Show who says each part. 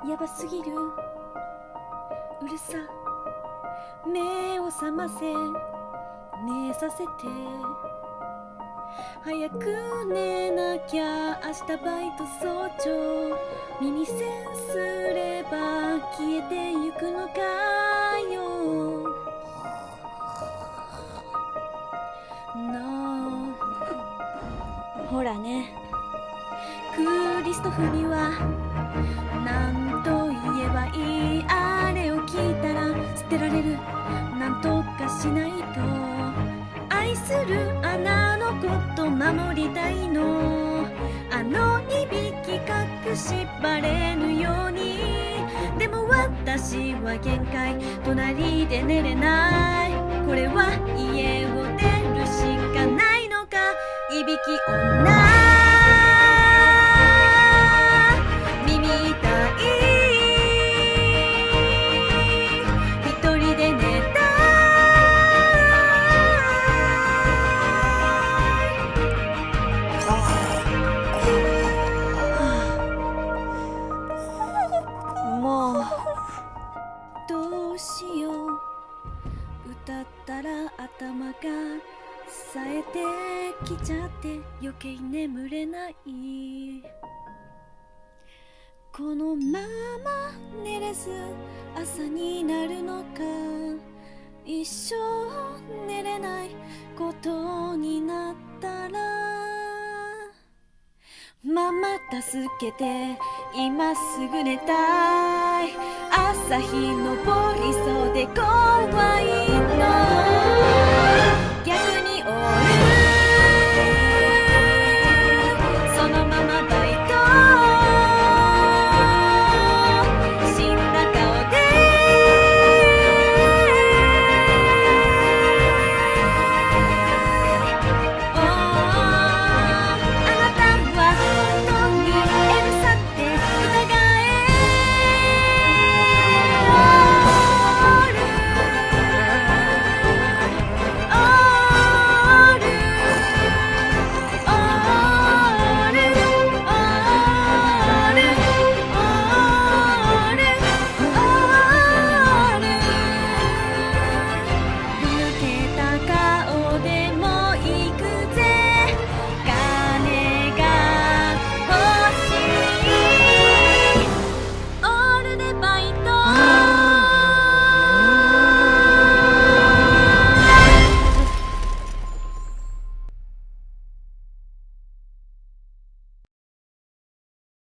Speaker 1: やばすぎる。うるさ、目を覚ませ、寝させて。早く寝なきゃ明日バイト早朝。耳栓すれば消えてゆくのかよなあ。ほらね、クリストフには何と言えばいい。あれを聞いたら捨てられる。なんとかしないと。愛するあなのこと守りたいの。あのいびき隠しバレぬように。でも私は限界、隣で寝れない。これは家を出るしかないのか。いびき女どうしよう。歌ったら頭が冴えてきちゃって余計眠れない。このまま寝れず朝になるのか。一生寝れないことになったら、ママ助けて、今すぐ寝たい。朝日昇りそうで怖いの。逆にオール